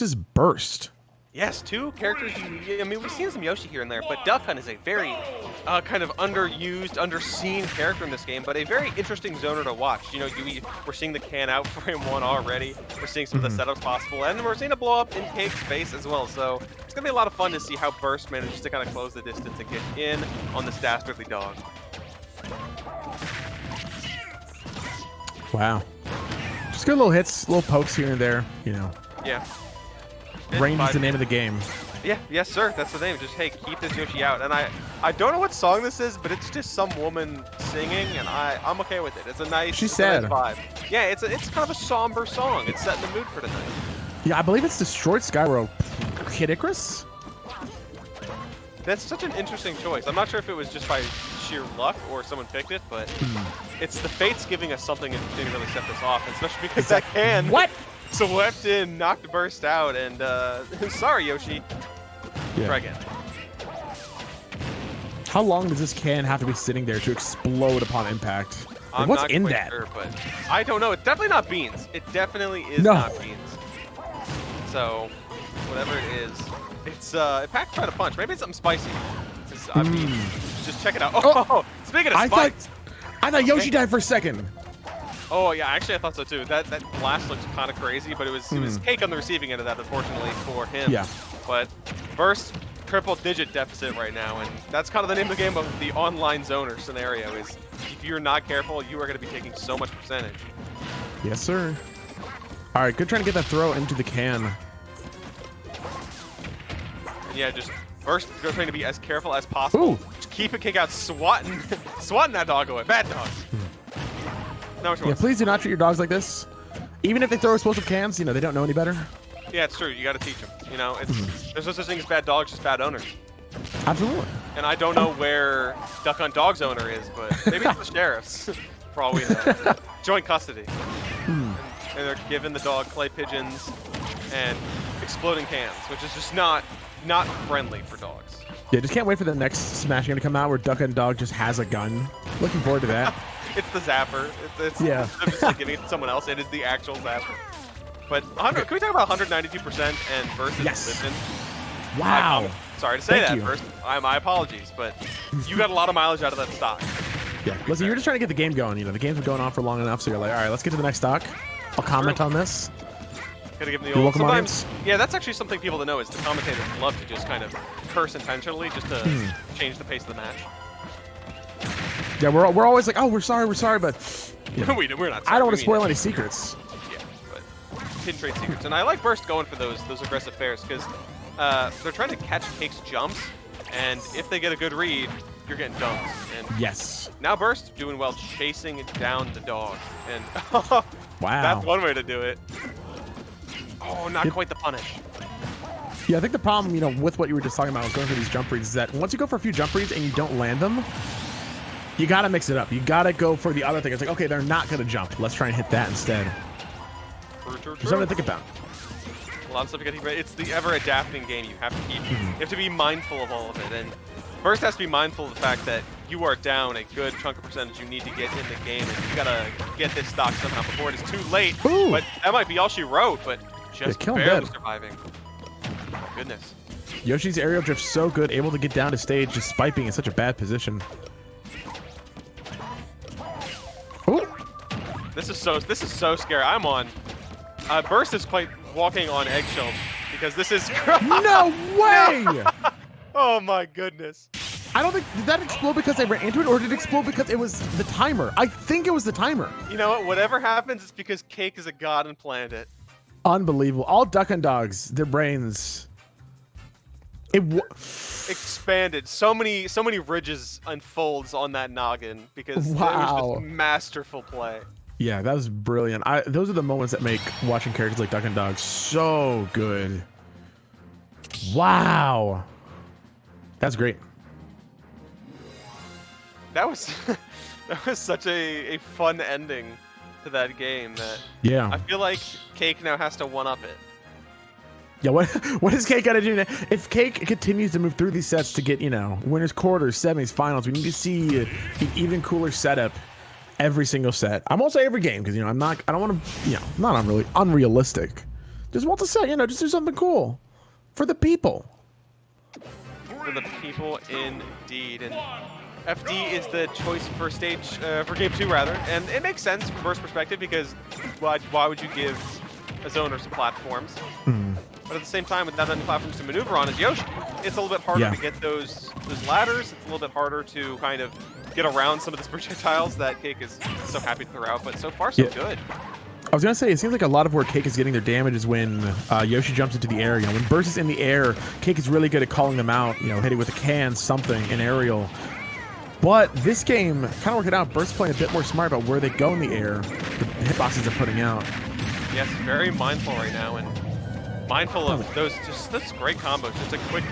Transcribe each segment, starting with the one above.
is Burst. Yes, two characters. I mean, we've seen some Yoshi here and there, but Duck Hunt is a very kind of underused, underseen character in this game, but a very interesting zoner to watch. You know, we're seeing the can out frame one already. We're seeing some of the setups possible, and we're seeing a blow up in CaKe's face as well. So it's gonna be a lot of fun to see how Burst manages to kind of close the distance and get in on this dastardly dog. Wow. Just good little hits, little pokes here and there. You know. Yeah. Range is the name of the game. Yeah, yes, sir. That's the name. Just, hey, keep this Yoshi out. And I don't know what song this is, but it's just some woman singing, and I'm okay with it. It's a nice, She's sad. Nice vibe. Yeah, it's kind of a somber song. It's setting the mood for tonight. Yeah, I believe it's Destroyed Skyro. Kid Icarus? That's such an interesting choice. I'm not sure if it was just by sheer luck or someone picked it, but it's the fates giving us something interesting to really set this off, especially because that can. What? Swept in, knocked Burst out, and sorry, Yoshi. Yeah. Try again. How long does this can have to be sitting there to explode upon impact? Like, I'm what's not in quite that? sure, but I don't know. It's definitely not beans. It definitely is No. not beans. So, whatever it is, it packed quite a punch. Maybe it's something spicy. I mean, just check it out. Oh, speaking of spice. I thought Yoshi died for a second. Oh yeah, actually I thought so too. That blast looks kind of crazy, but it was CaKe on the receiving end of that, unfortunately for him. Yeah. But Burst triple-digit deficit right now, and that's kind of the name of the game of the online zoner scenario. Is if you're not careful, you are going to be taking so much percentage. Yes, sir. All right, good trying to get that throw into the can. And yeah, just Burst trying to be as careful as possible. Ooh. Just keep a kick out, swatting that dog away. Bad dog. Yeah, please do not treat your dogs like this. Even if they throw explosive cans, you know, they don't know any better. Yeah, it's true. You got to teach them. You know, there's no such thing as bad dogs, just bad owners. Absolutely. And I don't know where Duck Hunt Dog's owner is, but maybe it's the sheriff's, for all we know. Joint custody. And they're giving the dog clay pigeons and exploding cans, which is just not friendly for dogs. Yeah, just can't wait for the next Smash game to come out where Duck Hunt Dog just has a gun. Looking forward to that. It's the zapper. It's yeah. I'm just like giving it to someone else. It is the actual zapper. But can we talk about 192% and versus Lipton? Wow. I'm sorry to say that first. My apologies, but you got a lot of mileage out of that stock. Yeah. Listen, you're just trying to get the game going. You know, the game's been going on for long enough, so you're like, all right, let's get to the next stock. I'll comment on this. Gotta give them the You're old. welcome, audience. Yeah, that's actually something people to know is the commentators love to just kind of curse intentionally just to change the pace of the match. Yeah, we're always like, oh, we're sorry, but you know, we're not. Sorry. I don't want to spoil any secrets. Yeah, but hidden trade secrets, and I like Burst going for those aggressive fairs because they're trying to catch CaKe's jumps, and if they get a good read, you're getting dunks. And yes. Now Burst doing well, chasing down the dog, and wow, that's one way to do it. Oh, not quite the punish. Yeah, I think the problem, you know, with what you were just talking about going for these jump reads is that once you go for a few jump reads and you don't land them, you gotta mix it up. You gotta go for the other thing. It's like, okay, they're not gonna jump. Let's try and hit that instead. There's something to think about. A lot of stuff you gotta keep. It's the ever-adapting game. You have to keep. You have to be mindful of all of it. And Burst has to be mindful of the fact that you are down a good chunk of percentage. You need to get in the game, and you gotta get this stock somehow before it is too late. Ooh. But that might be all she wrote. But just barely surviving. Oh, goodness. Yoshi's aerial drift so good, able to get down to stage despite being in such a bad position. Ooh. This is so scary. I'm on. Burst is quite walking on eggshells because this is. No way! Oh my goodness. I don't think, did that explode because they ran into it, or did it explode because it was the timer? I think it was the timer. You know what? Whatever happens, it's because CaKe is a god and planned it. Unbelievable. All Duck Hunt Dogs, their brains. Expanded. So many ridges unfolds on that noggin because it was just masterful play. Yeah, that was brilliant. Those are the moments that make watching characters like Duck Hunt Dogs so good. Wow. That's great. That was such a fun ending to that game that I feel like CaKe now has to one-up it. Yeah, what is CaKe gonna do now? If CaKe continues to move through these sets to get, you know, winners, quarters, semis, finals, we need to see an even cooler setup every single set. I'm also every game because, you know, I don't want to, you know, not unrealistic. Just want to say, just do something cool for the people. For the people, indeed. And FD is the choice for stage, for game 2 rather, and it makes sense from Burst's perspective because why would you give a zoner some platforms? But at the same time, with not any platforms to maneuver on as Yoshi, it's a little bit harder to get those ladders. It's a little bit harder to kind of get around some of these projectiles that CaKe is so happy to throw out. But so far, so good. I was gonna say, it seems like a lot of where CaKe is getting their damage is when Yoshi jumps into the air. When Burst is in the air, CaKe is really good at calling them out. Hitting with a can, something, an aerial. But this game kind of worked it out. Burst playing a bit more smart about where they go in the air. The hitboxes are putting out. Yes, very mindful right now, and mindful of those great combos. Just a quick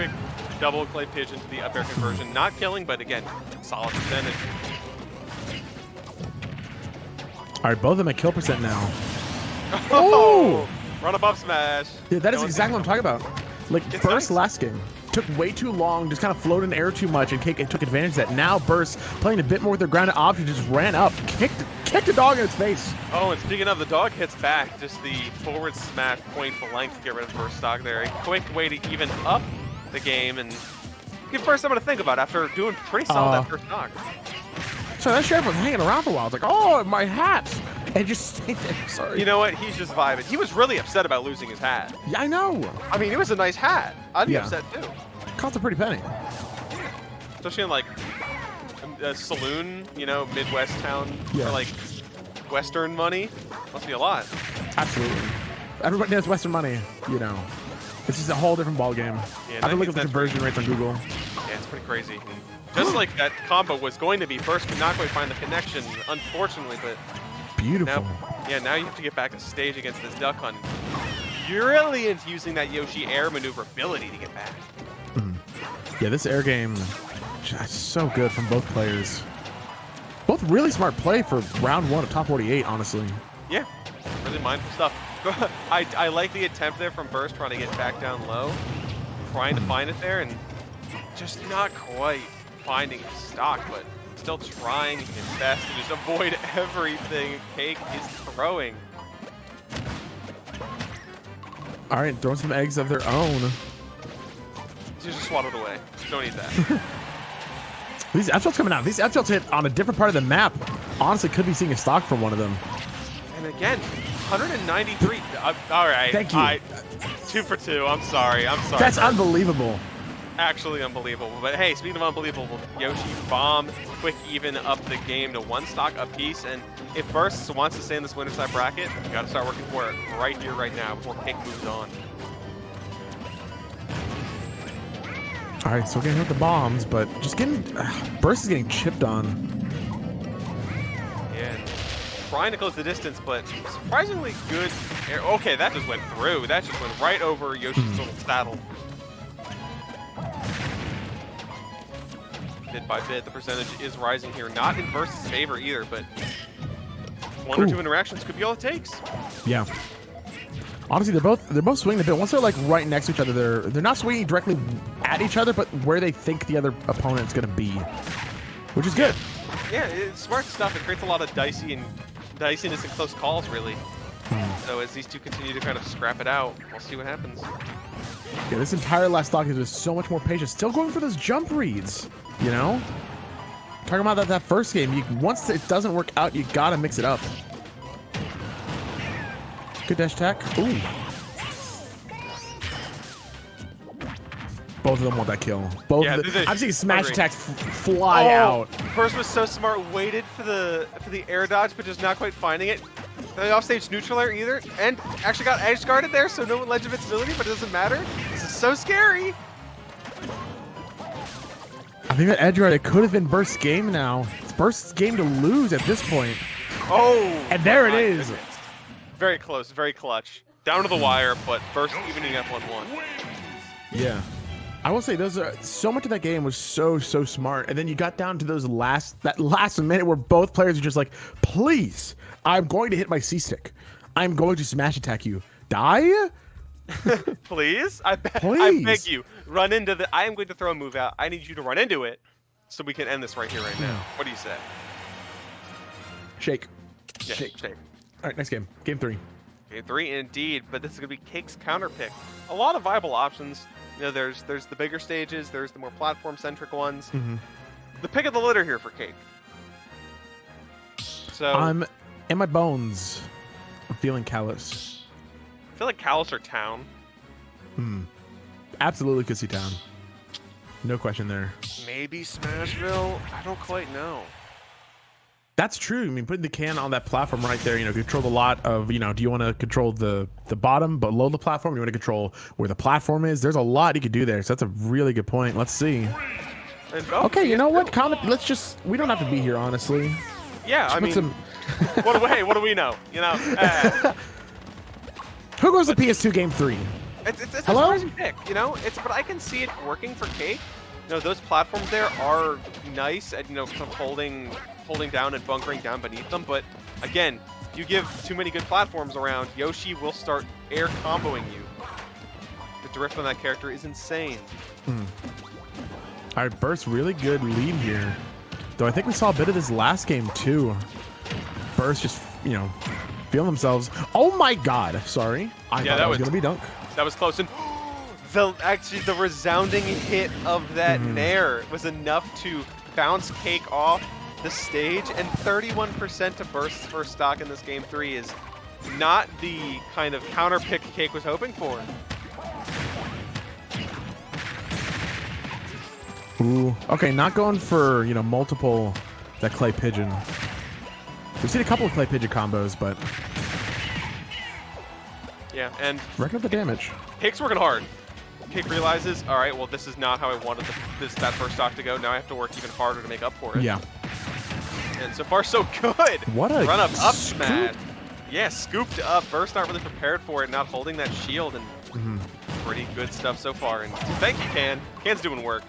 double clay pigeon to the up air conversion. Not killing, but again, solid percentage. All right, both of them at kill percent now. Oh! Run above smash. Yeah, that is exactly what I'm talking about. Like, Burst last game took way too long, just kind of floated in the air too much, and CaKe took advantage of that. Now Burst playing a bit more with their grounded option, just ran up, kicked the dog in its face. Oh, and speaking of, the dog hits back, just the forward smash point blank to get rid of Burst stock there. A quick way to even up the game and give Burst something to think about after doing pretty solid that first knock. So that sheriff was hanging around for a while. It's like, oh, my hat. And just stayed there. Sorry. You know what? He's just vibing. He was really upset about losing his hat. Yeah, I know. I mean, it was a nice hat. I'd be upset too. Cost a pretty penny. Especially in like a saloon, Midwest town for like Western money. Must be a lot. Absolutely. Everybody knows Western money, It's just a whole different ball game. Yeah, I've been looking at the conversion rates on Google. Yeah, it's pretty crazy. Just like that combo was going to be, Burst could not quite find the connection, unfortunately, but beautiful. Now you have to get back to stage against this Duck Hunt. You're really into using that Yoshi air maneuverability to get back. Yeah, this air game is so good from both players. Both really smart play for round 1 of top 48, honestly. Yeah, really mindful stuff. I like the attempt there from Burst trying to get back down low, trying to find it there, and just not quite finding his stock, but still trying his best to just avoid everything CaKe is throwing. All right, throwing some eggs of their own. Just swat it away. Don't need that. These F-shots coming out. These F-shots hit on a different part of the map. Honestly, could be seeing a stock from one of them. And again, 193. All right. Thank you. 2 for 2. I'm sorry. That's unbelievable. Actually unbelievable. But hey, speaking of unbelievable, Yoshi bomb, quick even up the game to 1 stock apiece. And if Burst wants to stay in this winner side bracket, you got to start working for it right here, right now, before CaKe moves on. All right, so we're getting hit with the bombs, but just getting Burst is getting chipped on. Yeah, trying to close the distance, but surprisingly good air. Okay, that just went through. That just went right over Yoshi's little saddle. Bit by bit, the percentage is rising here. Not in Burst's favor either, but 1 or 2 interactions could be all it takes. Yeah. Honestly, they're both swinging a bit. Once they're like right next to each other, they're not swinging directly at each other, but where they think the other opponent's gonna be, which is good. Yeah, it's smart stuff. It creates a lot of diciness and close calls, really. So as these two continue to kind of scrap it out, we'll see what happens. Yeah, this entire last stock is with so much more patience. Still going for those jump reads, Talking about that first game, once it doesn't work out, you gotta mix it up. Good dash attack. Ooh. Both of them want that kill. I'm seeing smash attacks fly out. Burst was so smart, waited for the air dodge, but just not quite finding it. The offstage neutral air either, and actually got edge guarded there, so no ledge of invincibility, but it doesn't matter. This is so scary. I think that edge guard, it could have been Burst's game now. It's Burst's game to lose at this point. Oh, and there it is. Goodness. Very close, very clutch. Down to the wire, but Burst evening up 1-1. Yeah. I will say so much of that game was so smart, and then you got down to that last minute where both players are just like, please, I'm going to hit my C-stick. I'm going to smash attack you. Die? Please? I beg you. Run into the... I am going to throw a move out. I need you to run into it so we can end this right here, right now. What do you say? Shake. Yeah, shake. All right, next game. Game 3. Game 3 indeed, but this is going to be CaKe's counter pick. A lot of viable options. You know, there's the bigger stages, there's the more platform-centric ones. The pick of the litter here for CaKe. So I'm in my bones. I'm feeling callous. I feel like Callus or Town. Absolutely could see Town. No question there. Maybe Smashville? I don't quite know. That's true. I mean, putting the can on that platform right there, you know, control a lot of, you know, do you want to control the bottom below the platform? Do you want to control where the platform is? There's a lot you could do there. So that's a really good point. Let's see. Okay, you know what? Comment. Let's just, we don't have to be here, honestly. Yeah, I mean, what do we know? You know, who goes to PS2 Game 3? It's a surprising pick, you know. But I can see it working for CaKe. You know, those platforms there are nice at, you know, kind of holding down and bunkering down beneath them. But again, you give too many good platforms around, Yoshi will start air comboing you. The drift on that character is insane. All right, Burst, really good lead here. Though I think we saw a bit of this last game too. Burst just, you know, feeling themselves. Oh my God! Sorry, I thought that was gonna be dunk. That was close, and the resounding hit of that nair was enough to bounce CaKe off the stage, and 31% to Burst's first stock in this Game 3 is not the kind of counter pick CaKe was hoping for. Ooh, okay, not going for, you know, multiple that clay pigeon. We've seen a couple of clay pigeon combos, but yeah, and reckon up the damage. CaKe's working hard. CaKe realizes, all right, well, this is not how I wanted that first stock to go. Now I have to work even harder to make up for it. Yeah. And so far, so good. What a run up smash. Yeah, scooped up. Burst not really prepared for it, not holding that shield, and pretty good stuff so far. And thank you, Can. Can's doing work.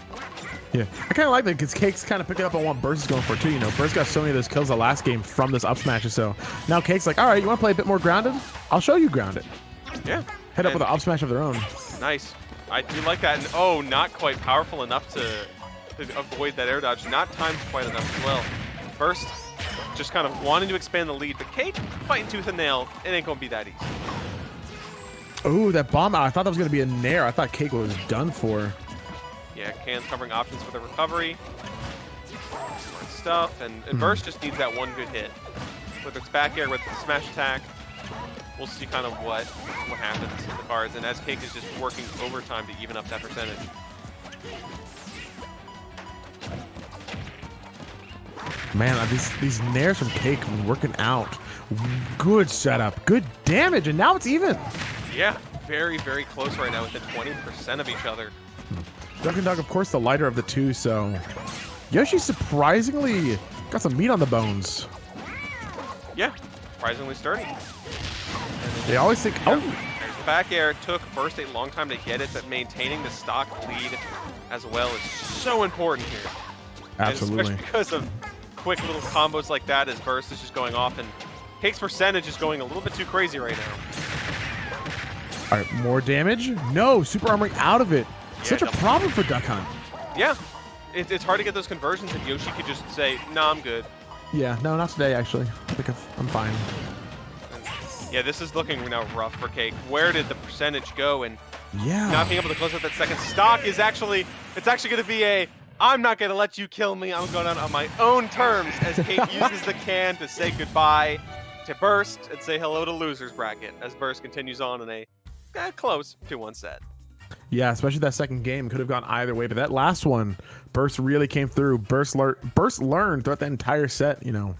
Yeah, I kind of like that because CaKe's kind of picking up on what Burst is going for too. You know, Burst got so many of those kills the last game from this up smash, so now CaKe's like, all right, you want to play a bit more grounded? I'll show you grounded. Yeah. Head up with an up smash of their own. Nice. I do like that. And oh, not quite powerful enough to avoid that air dodge. Not timed quite enough as well. Burst just kind of wanting to expand the lead, but CaKe fighting tooth and nail. It ain't going to be that easy. Oh, that bomb out. I thought that was going to be a nair. I thought CaKe was done for. Yeah, Can's covering options for the recovery. Smart stuff. And Burst just needs that one good hit. Whether it's back air with the smash attack, we'll see kind of what happens in the cards. And as CaKe is just working overtime to even up that percentage. Man, these nairs from CaKe working out. Good setup, good damage, and now it's even. Yeah, very, very close right now, within 20% of each other. Dunk and Dunk, of course, the lighter of the two, so Yoshi surprisingly got some meat on the bones. Yeah, surprisingly sturdy. They always think, there's the back air. Took Burst a long time to get it, but maintaining the stock lead as well is so important here. Absolutely. And especially because of quick little combos like that as Burst is just going off, and CaKe's percentage is going a little bit too crazy right now. All right, more damage. No, super armoring out of it. Yeah, Such a problem for Duck Hunt. Yeah, it's hard to get those conversions, and Yoshi could just say, "Nah, I'm good." Yeah, no, not today, actually. I think I'm fine. And yeah, this is looking now rough for CaKe. Where did the percentage go? And yeah, not being able to close out that second stock is actually going to be a, I'm not going to let you kill me. I'm going on my own terms, as CaKe uses the can to say goodbye to Burst and say hello to losers bracket as Burst continues on in a close 2-1 set. Yeah, especially that second game could have gone either way, but that last one, Burst really came through. Burst learned throughout the entire set, you know,